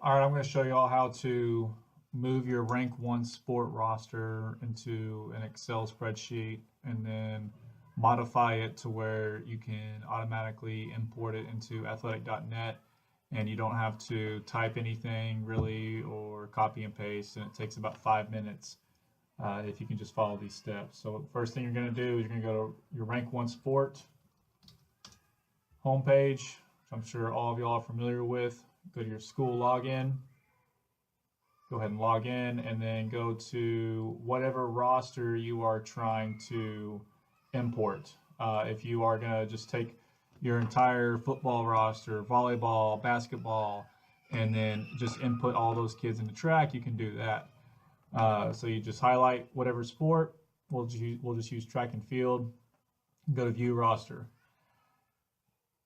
All right, I'm going to show you all how to move your RankOneSport roster into an Excel spreadsheet and then modify it to where you can automatically import it into athletic.net and you don't have to type anything really or copy and paste, and it takes about 5 minutes if you can just follow these steps. So first thing you're going to do is you're going to go to your RankOneSport homepage, which I'm sure all of y'all are familiar with. Go to your school login, go ahead and log in, and then go to whatever roster you are trying to import. If you are going to just take your entire football roster, volleyball, basketball, and then just input all those kids into track, you can do that. So you just highlight whatever sport. We'll just use track and field. Go to view roster.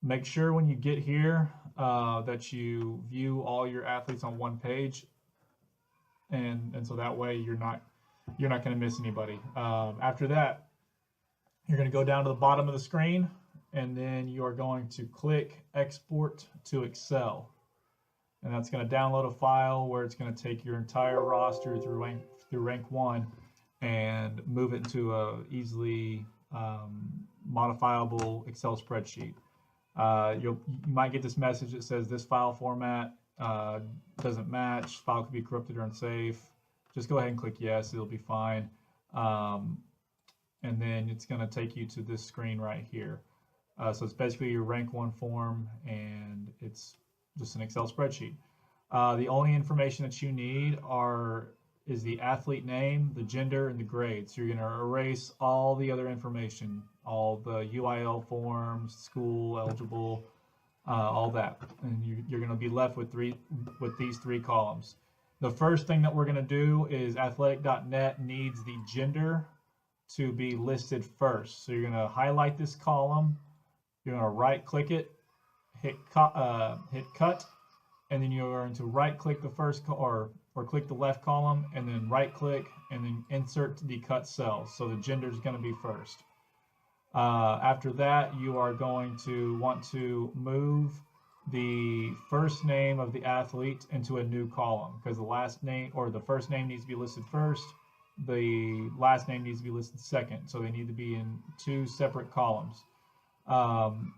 Make sure when you get here that you view all your athletes on one page, and so that way you're not going to miss anybody. After that, you're going to go down to the bottom of the screen, and then you are going to click Export to Excel, and that's going to download a file where it's going to take your entire roster through RankOne and move it into a easily modifiable Excel spreadsheet. You might get this message that says this file format doesn't match, file could be corrupted or unsafe. Just go ahead and click yes, it'll be fine. And then it's going to take you to this screen right here. So it's basically your RankOne form, and it's just an Excel spreadsheet. The only information that you need is the athlete name, the gender, and the grade. So you're going to erase all the other information, all the UIL forms, school eligible, all that, and you're going to be left with these three columns. The first thing that we're going to do is athletic.net needs the gender to be listed first. So you're going to highlight this column, you're going to right click it, hit cut, and then you're going to right click the first or click the left column, and then right click and then insert the cut cells. So the gender is going to be first. After that, you are going to want to move the first name of the athlete into a new column, because the last name or the first name needs to be listed first, the last name needs to be listed second, so they need to be in two separate columns.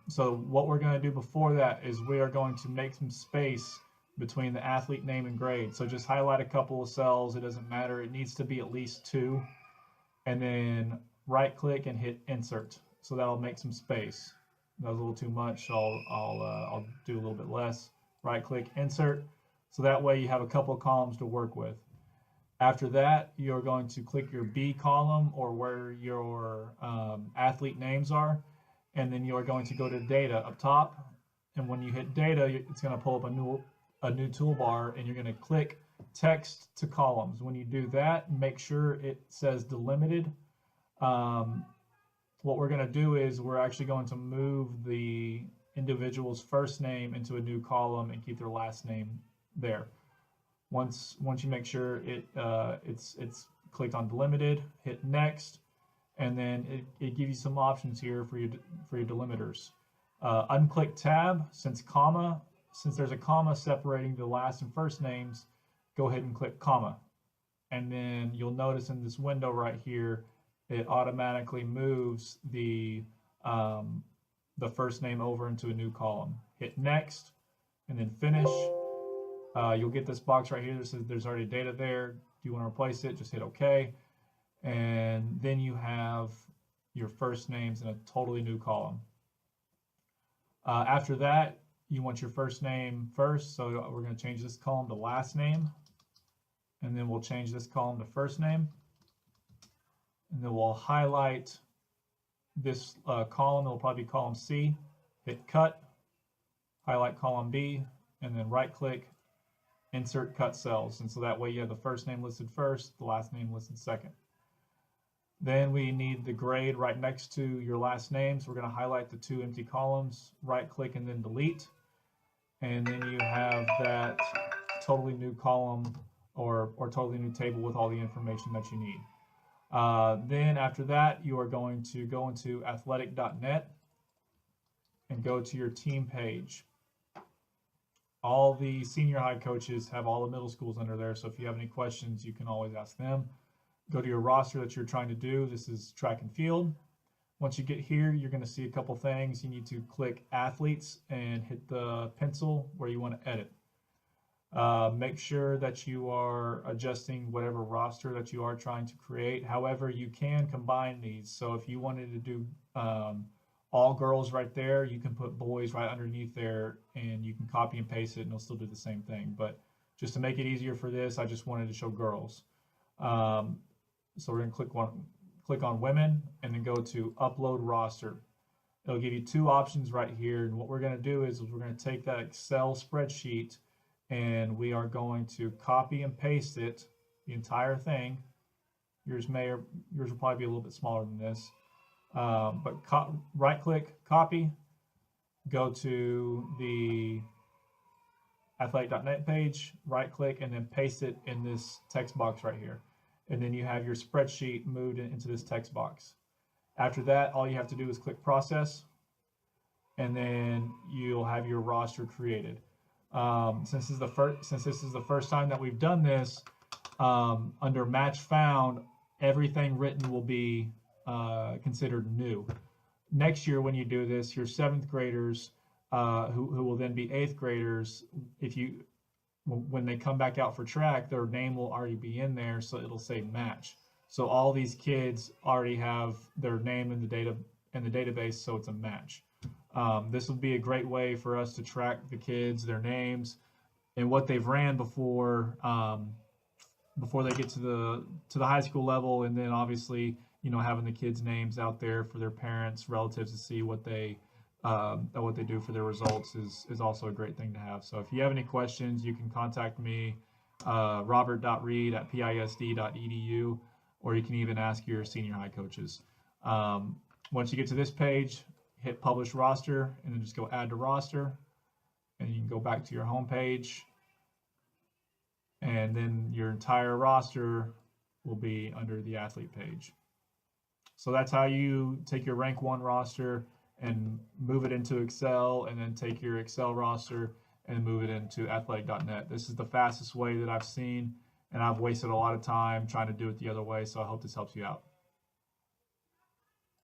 So what we're going to do before that is we are going to make some space between the athlete name and grade. So just highlight a couple of cells, it doesn't matter, it needs to be at least two, and then right click and hit insert. So that'll make some space. That was a little too much, so I'll do a little bit less. Right click, insert, so that way you have a couple of columns to work with. After that, you're going to click your B column, or where your athlete names are, and then you are going to go to data up top, and when you hit data, it's going to pull up a new toolbar, and you're going to click text to columns. When you do that, make sure it says delimited. What we're going to do is we're actually going to move the individual's first name into a new column and keep their last name there. Once you make sure it's clicked on delimited, hit next, and then it gives you some options here for your delimiters. Unclick tab, since there's a comma separating the last and first names, go ahead and click comma, and then you'll notice in this window right here, it automatically moves the first name over into a new column. Hit next and then finish. You'll get this box right here that says there's already data there. Do you want to replace it? Just hit OK. And then you have your first names in a totally new column. After that, you want your first name first. So we're going to change this column to last name. And then we'll change this column to first name. And then we'll highlight this column. It'll probably be column C. Hit cut, highlight column B, and then right click, insert cut cells. And so that way you have the first name listed first, the last name listed second. Then we need the grade right next to your last name. So we're going to highlight the two empty columns, right click, and then delete. And then you have that totally new column or totally new table with all the information that you need. Then after that, you are going to go into athletic.net and go to your team page. All the senior high coaches have all the middle schools under there. So if you have any questions, you can always ask them. Go to your roster that you're trying to do. This is track and field. Once you get here, you're going to see a couple things. You need to click athletes and hit the pencil where you want to edit. Make sure that you are adjusting whatever roster that you are trying to create. However, you can combine these. So if you wanted to do all girls right there, you can put boys right underneath there, and you can copy and paste it and it'll still do the same thing. But just to make it easier for this, I just wanted to show girls. So we're going to click on women and then go to upload roster. It'll give you two options right here. And what we're going to do is we're going to take that Excel spreadsheet and we are going to copy and paste it, the entire thing. Yours will probably be a little bit smaller than this. But right click, copy, go to the athletic.net page, right click, and then paste it in this text box right here. And then you have your spreadsheet moved into this text box. After that, all you have to do is click process, and then you'll have your roster created. Since this is the first time that we've done this, under match found, everything written will be considered new. Next year, when you do this, your 7th graders, who will then be 8th graders, when they come back out for track, their name will already be in there, so it'll say match. So all these kids already have their name in the database, so it's a match. This will be a great way for us to track the kids, their names, and what they've ran before they get to the high school level, and then obviously, having the kids' names out there for their parents, relatives to see what they do for their results is also a great thing to have. So if you have any questions, you can contact me, robert.reed@pisd.edu, or you can even ask your senior high coaches. Once you get to this page, hit publish roster, and then just go add to roster, and you can go back to your home page, and then your entire roster will be under the athlete page. So that's how you take your RankOne roster and move it into Excel, and then take your Excel roster and move it into athletic.net. This is the fastest way that I've seen, and I've wasted a lot of time trying to do it the other way, so I hope this helps you out.